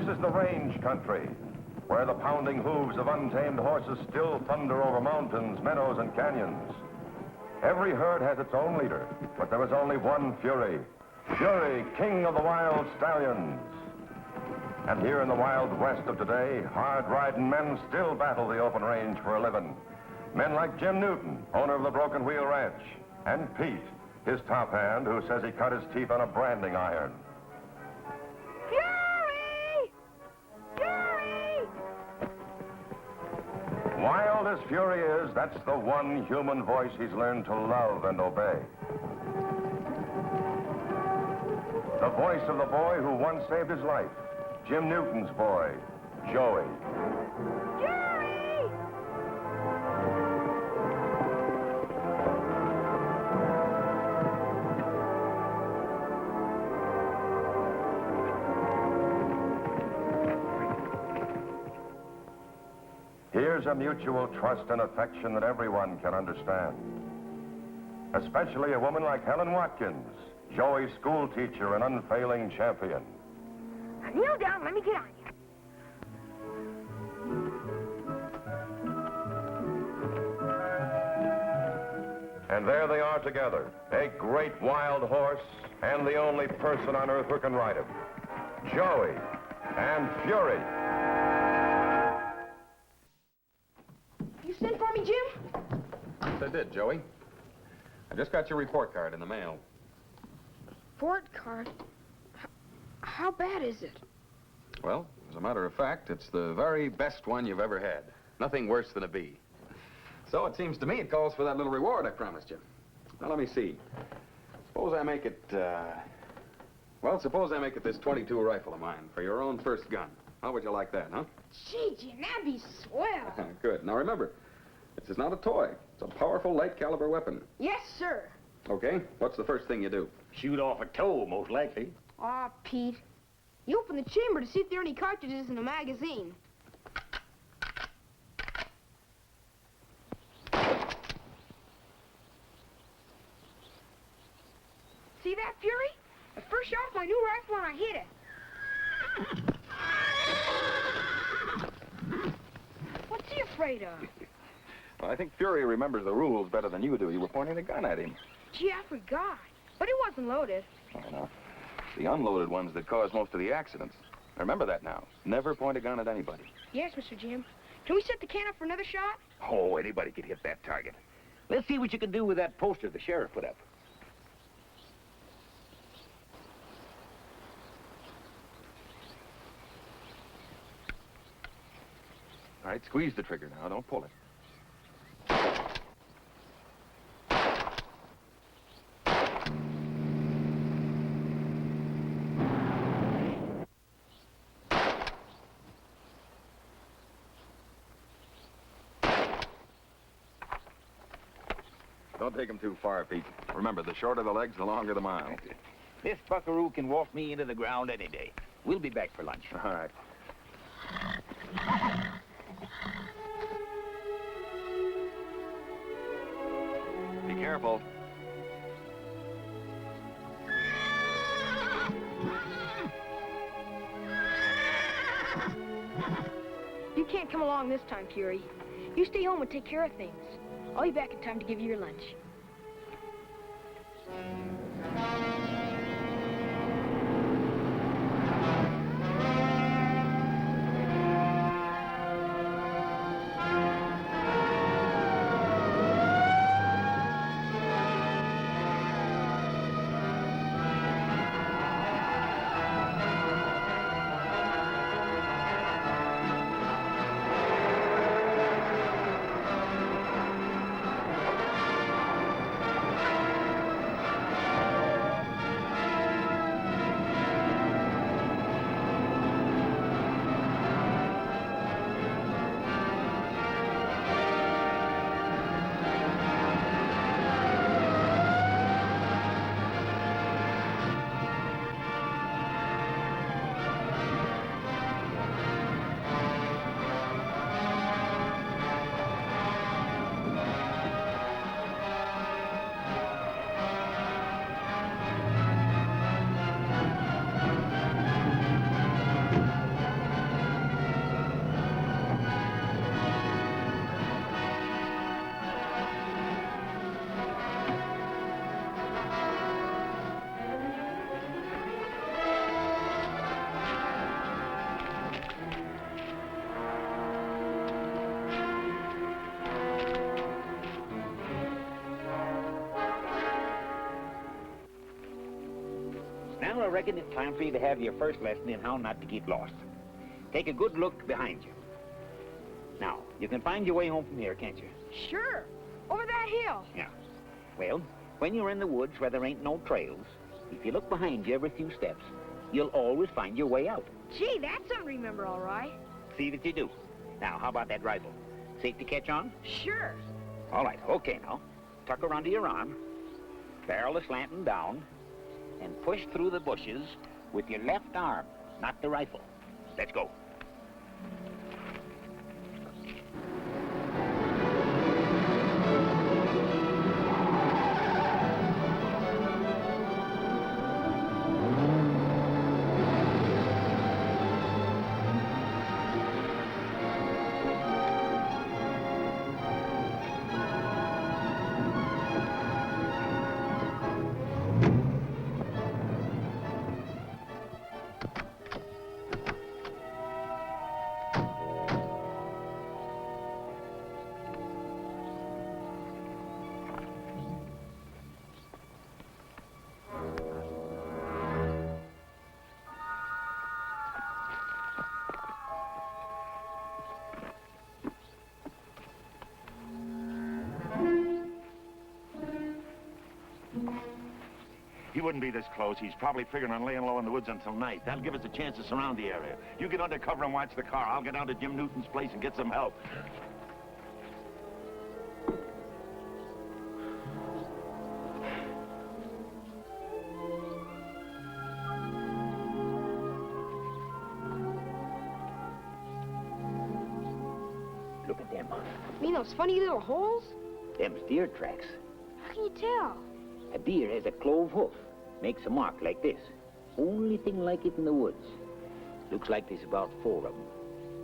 is the range country, where the pounding hooves of untamed horses still thunder over mountains, meadows, and canyons. Every herd has its own leader, but there is only one Fury. Fury, king of the wild stallions. And here in the wild west of today, hard-riding men still battle the open range for a living. Men like Jim Newton, owner of the Broken Wheel Ranch, and Pete, his top hand, who says he cut his teeth on a branding iron. Fury! Fury! Wild as Fury is, that's the one human voice he's learned to love and obey. The voice of the boy who once saved his life, Jim Newton's boy, Joey. Fury! Here's a mutual trust and affection that everyone can understand. Especially a woman like Helen Watkins, Joey's school teacher and unfailing champion. Now kneel down, let me get on you. And there they are together, a great wild horse and the only person on earth who can ride him. Joey and Fury. You sent for me, Jim? Yes, I did, Joey. I just got your report card in the mail. Report card? How bad is it? Well, as a matter of fact, it's the very best one you've ever had. Nothing worse than a B. So it seems to me it calls for that little reward I promised you. Now, let me see. Suppose I make it, well, suppose I make it this .22 rifle of mine for your own first gun. How would you like that, huh? Gee, Jim, that'd be swell. Good. Now, remember, this is not a toy. It's a powerful, light-caliber weapon. Yes, sir. Okay, what's the first thing you do? Shoot off a toe, most likely. Aw, Pete. You open the chamber to see if there are any cartridges in the magazine. See that, Fury? The first shot of my new rifle and I hit it. What's he afraid of? Well, I think Fury remembers the rules better than you do. You were pointing a gun at him. Gee, I forgot. But it wasn't loaded. I know. The unloaded ones that cause most of the accidents. Remember that now. Never point a gun at anybody. Yes, Mr. Jim. Can we set the can up for another shot? Oh, anybody could hit that target. Let's see what you can do with that poster the sheriff put up. All right, squeeze the trigger now. Don't pull it. Don't take him too far, Pete. Remember, the shorter the legs, the longer the mile. This buckaroo can walk me into the ground any day. We'll be back for lunch. All right. Be careful. You can't come along this time, Fury. You stay home and take care of things. I'll be back in time to give you your lunch. I reckon it's time for you to have your first lesson in how not to get lost. Take a good look behind you. Now, you can find your way home from here, can't you? Sure. Over that hill. Yeah. Well, when you're in the woods where there ain't no trails, if you look behind you every few steps, you'll always find your way out. Gee, that's something to remember, all right. See that you do. Now, how about that rifle? Safe to catch on? Sure. All right, okay now. Tuck her under your arm, barrel is slanting down, and push through the bushes with your left arm, not the rifle. Let's go. He wouldn't be this close. He's probably figuring on laying low in the woods until night. That'll give us a chance to surround the area. You get under cover and watch the car. I'll get down to Jim Newton's place and get some help. Look at them. Mean those funny little holes? Them's deer tracks. How can you tell? A deer has a clove hoof. Makes a mark like this. Only thing like it in the woods. Looks like there's about 4 of them.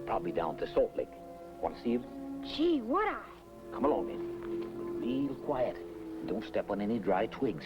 Probably down to Salt Lake. Want to see them? Gee, would I? Come along then. But real quiet. Don't step on any dry twigs.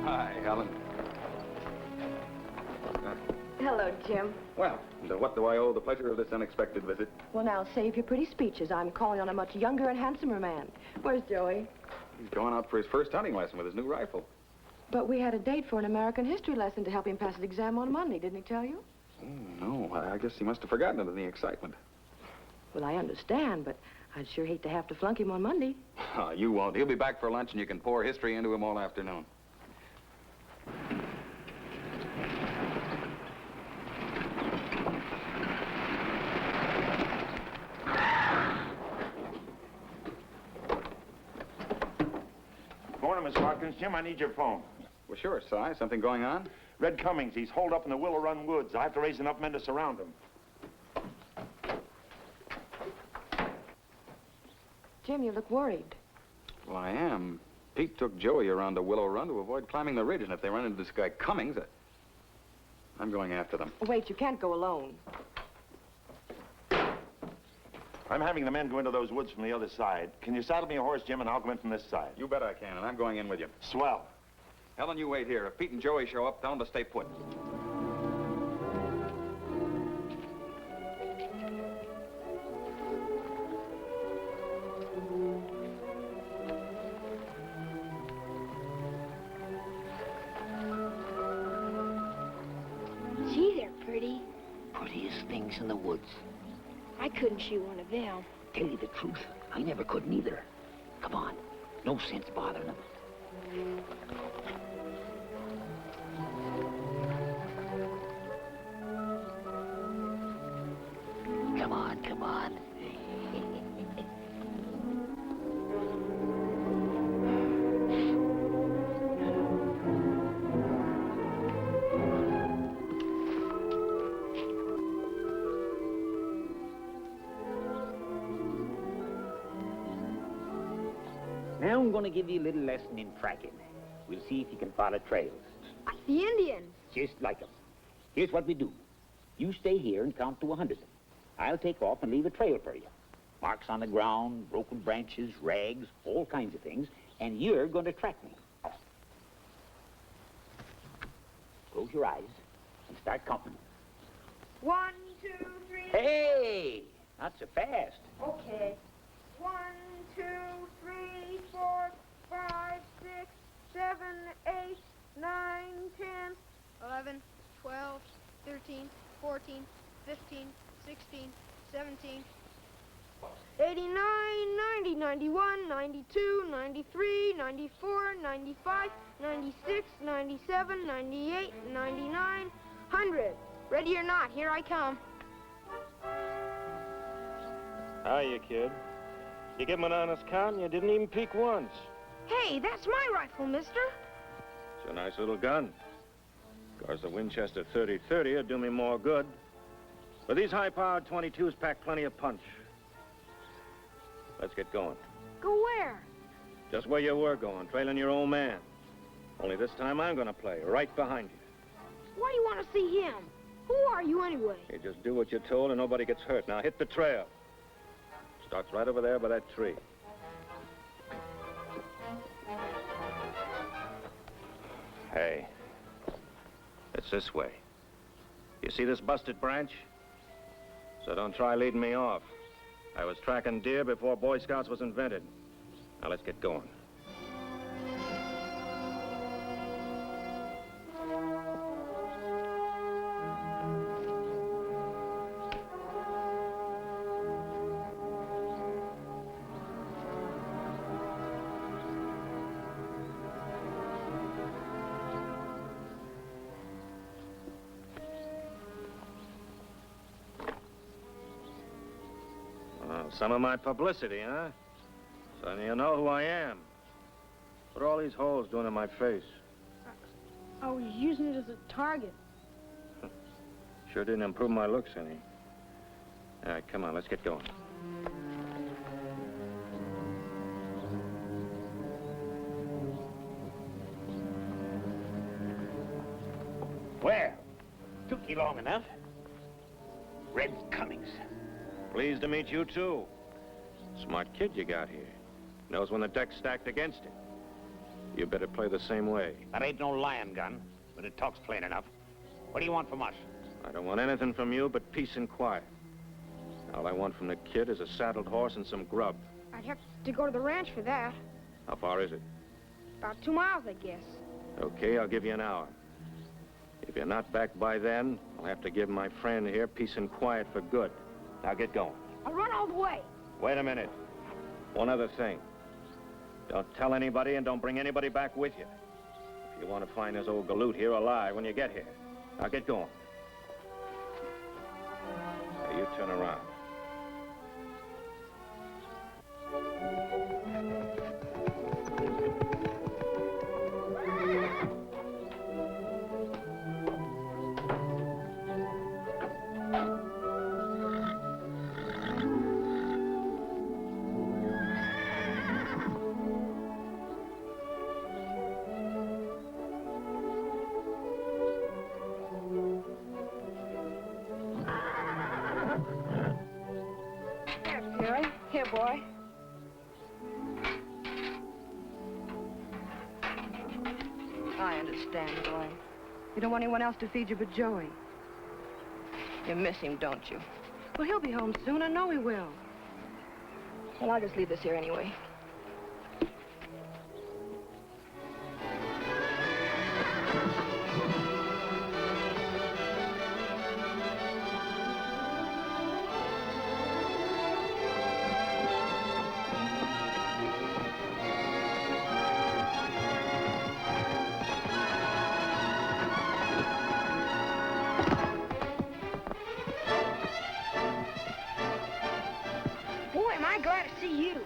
Hi, Helen. Hello, Jim. Well, and what do I owe the pleasure of this unexpected visit? Well, now, save your pretty speeches. I'm calling on a much younger and handsomer man. Where's Joey? He's going out for his first hunting lesson with his new rifle. But we had a date for an American history lesson to help him pass his exam on Monday, didn't he tell you? Oh, no, I guess he must have forgotten it in the excitement. Well, I understand, but I'd sure hate to have to flunk him on Monday. Oh, you won't. He'll be back for lunch, and you can pour history into him all afternoon. Morning, Miss Watkins. Jim, I need your phone. Well, sure, Si. Something going on? Red Cummings. He's holed up in the Willow Run woods. I have to raise enough men to surround him. Jim, you look worried. Well, I am. Pete took Joey around the Willow Run to avoid climbing the ridge, and if they run into this guy Cummings, I'm going after them. Wait, you can't go alone. I'm having the men go into those woods from the other side. Can you saddle me a horse, Jim, and I'll come in from this side? You bet I can, and I'm going in with you. Swell. Helen, you wait here. If Pete and Joey show up, tell them to stay put. Gee, they're pretty. Prettiest things in the woods. I couldn't shoot one of them. Tell you the truth, I never could neither. Come on. No sense bothering them. Come on, come on. Now I'm going to give you a little lesson in tracking. We'll see if you can follow trails. Like the Indians. Just like them. Here's what we do. You stay here and count to 100. I'll take off and leave a trail for you. Marks on the ground, broken branches, rags, all kinds of things, and you're going to track me. Close your eyes and start counting. 1, 2, 3. Hey! Not so fast. Okay. 1, 2, 3, 4, 5, 6, 7, 8, 9, 10, 11, 12, 13, 14, 15, 16, 17, 89, 90, 91, 92, 93, 94, 95, 96, 97, 98, 99, 100. Ready or not, here I come. Hiya, kid. You give him an honest count and you didn't even peek once. Hey, that's my rifle, mister. It's a nice little gun. Of course, the Winchester 30-30 would do me more good. But these high-powered 22s pack plenty of punch. Let's get going. Go where? Just where you were going, trailing your old man. Only this time I'm gonna play, right behind you. Why do you want to see him? Who are you anyway? You just do what you're told and nobody gets hurt. Now hit the trail. Starts right over there by that tree. Hey, it's this way. You see this busted branch? So don't try leading me off. I was tracking deer before Boy Scouts was invented. Now let's get going. Some of my publicity, huh? So you know who I am. What are all these holes doing in my face? I was using it as a target. Sure didn't improve my looks any. All right, come on, let's get going. Well, took you long enough. Red Cummings. Pleased to meet you, too. Smart kid you got here. Knows when the deck's stacked against him. You better play the same way. That ain't no lion gun, but it talks plain enough. What do you want from us? I don't want anything from you but peace and quiet. All I want from the kid is a saddled horse and some grub. I'd have to go to the ranch for that. How far is it? About 2 miles, I guess. Okay, I'll give you an hour. If you're not back by then, I'll have to give my friend here peace and quiet for good. Now get going. I'll run all the way. Wait a minute. One other thing. Don't tell anybody and don't bring anybody back with you. If you want to find this old galoot here alive when you get here. Now get going. Now you turn around. Here, boy. I understand, boy. You don't want anyone else to feed you but Joey. You miss him, don't you? Well, he'll be home soon. I know he will. Well, I'll just leave this here anyway. Boy, am I glad to see you.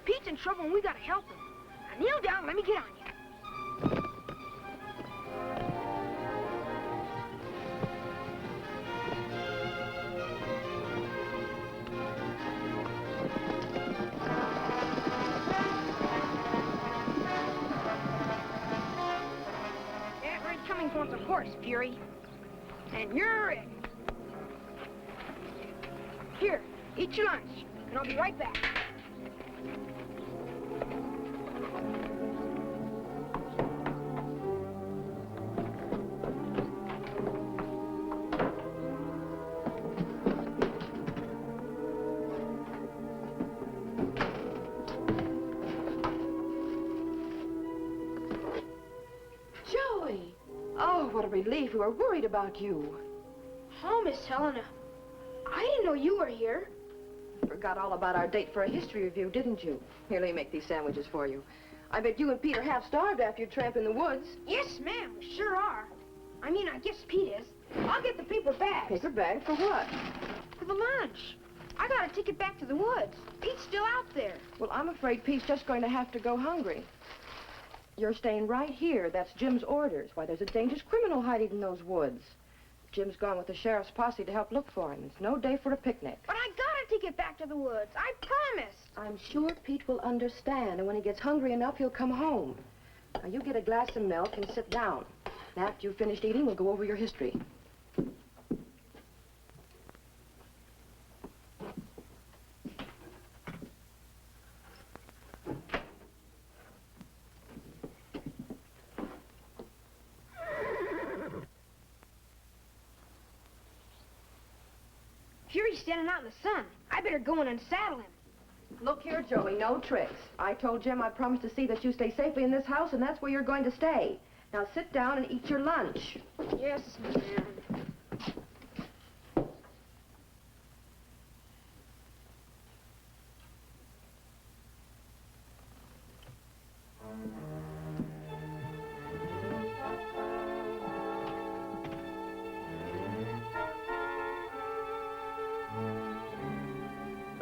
Pete's in trouble and we gotta help him. Now kneel down and let me get on you. That Red Cummings wants a horse, Fury. And you're it. Here, eat your lunch, and I'll be right back. what a relief. We were worried about you. Oh, Miss Helena, I didn't know you were here. Forgot all about our date for a history review, didn't you? Here, let me make these sandwiches for you. I bet you and Pete are half starved after your tramp in the woods. Yes, ma'am, we sure are. I mean, I guess Pete is. I'll get the paper bags. Paper bag for what? For the lunch. I got a ticket back to the woods. Pete's still out there. Well, I'm afraid Pete's just going to have to go hungry. You're staying right here. That's Jim's orders. Why, there's a dangerous criminal hiding in those woods. Jim's gone with the sheriff's posse to help look for him. It's no day for a picnic. But I got a ticket back to the woods. I promised. I'm sure Pete will understand, and when he gets hungry enough, he'll come home. Now, you get a glass of milk and sit down. And after you've finished eating, we'll go over your history. Fury's standing out in the sun. I better go and unsaddle him. Look here, Joey, no tricks. I told Jim I promised to see that you stay safely in this house, and that's where you're going to stay. Now sit down and eat your lunch. Yes, ma'am.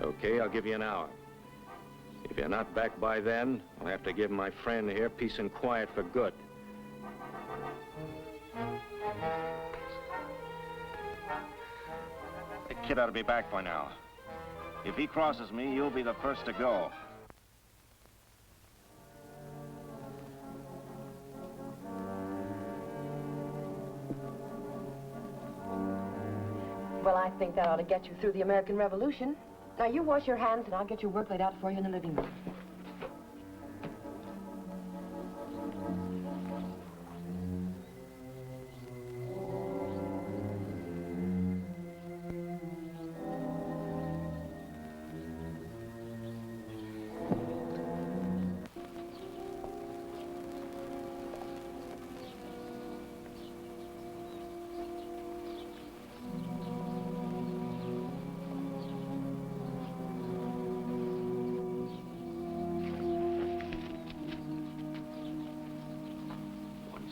Okay, I'll give you an hour. If you're not back by then, I'll have to give my friend here peace and quiet for good. The kid ought to be back by now. If he crosses me, you'll be the first to go. Well, I think that ought to get you through the American Revolution. Now, you wash your hands, and I'll get your work laid out for you in the living room.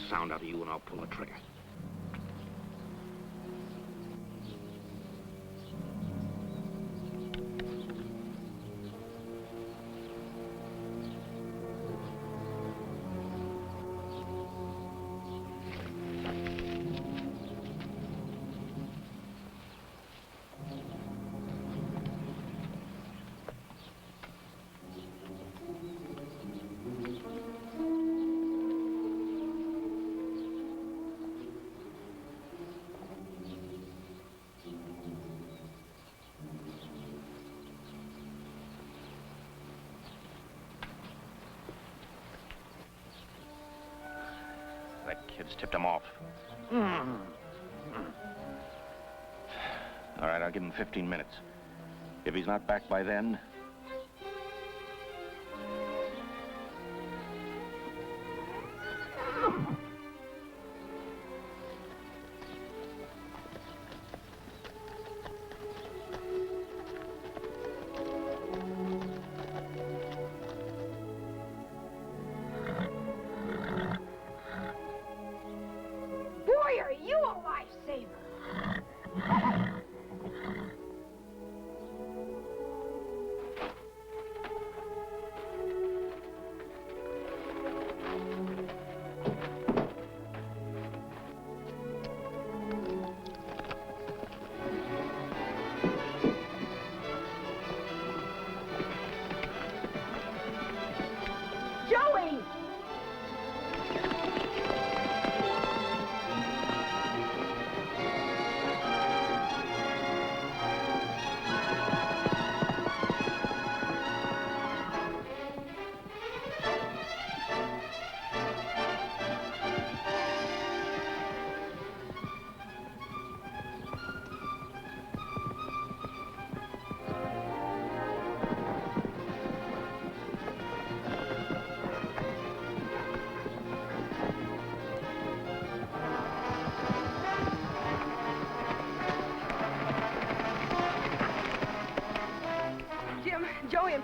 Sound out of you and I'll pull the trigger. That kid's tipped him off. All right, I'll give him 15 minutes. If he's not back by then... Boy, are you a lifesaver.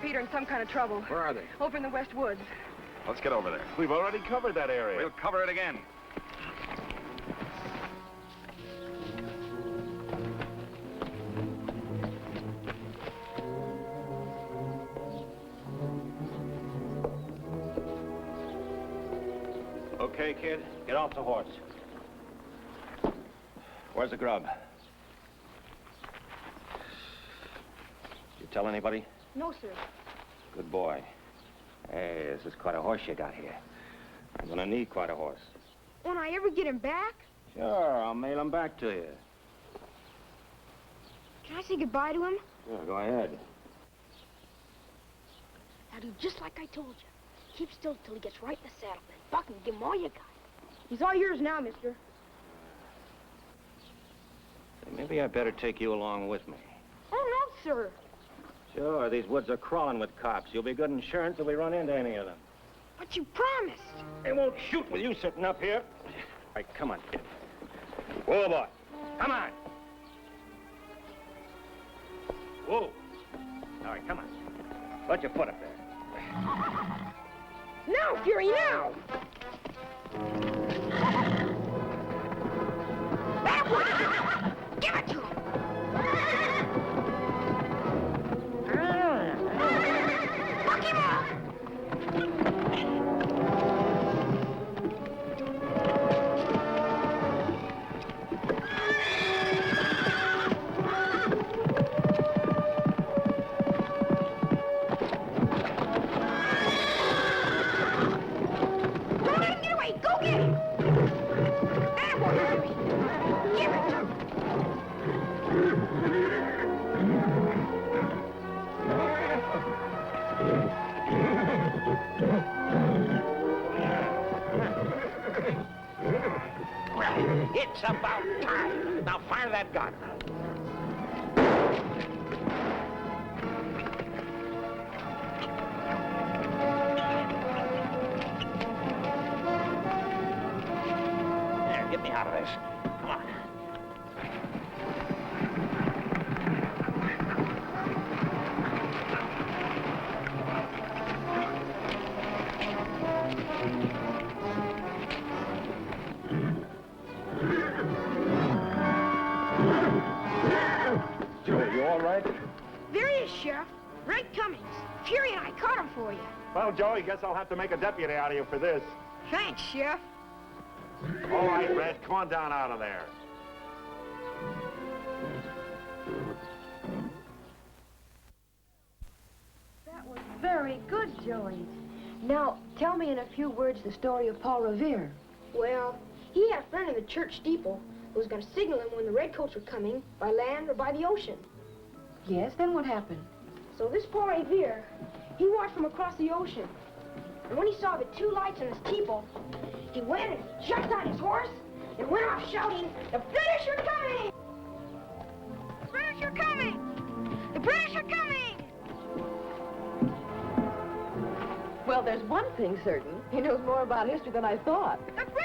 Pete are in some kind of trouble. Where are they? Over in the West Woods. Let's get over there. We've already covered that area. We'll cover it again. Okay, kid, get off the horse. Where's the grub? You tell anybody? No, sir. Good boy. Hey, this is quite a horse you got here. I'm gonna need quite a horse. Won't I ever get him back? Sure, I'll mail him back to you. Can I say goodbye to him? Sure, go ahead. Now do just like I told you. Keep still till he gets right in the saddle. Then buck him, give him all you got. He's all yours now, mister. Maybe I better take you along with me. Oh, no, sir. Sure, these woods are crawling with cops. You'll be good insurance if we run into any of them. But you promised. They won't shoot with you sitting up here. All right, come on, kid. Whoa, boy. Come on. Whoa. All right, come on. Put your foot up there. Now, Fury, now! That one! Give it to him! Buck him up! Don't let him get away! Go get him! That one, Fury! Give it to him! It's about time. Now fire that gun. There, get me out of this. Come on. Joe, you all right? There he is, Sheriff. Red Cummings. Fury and I caught him for you. Well, Joey, guess I'll have to make a deputy out of you for this. Thanks, Sheriff. All right, Red, come on down out of there. That was very good, Joey. Now, tell me in a few words the story of Paul Revere. Well, he had a friend in the church steeple who was going to signal him when the redcoats were coming, by land or by the ocean. Yes, then what happened? So this Paul Revere, he watched from across the ocean. And when he saw the two lights in the steeple, he went and jumped on his horse and went off shouting, "The British are coming! The British are coming! The British are coming!" Well, there's one thing certain. He knows more about history than I thought. The British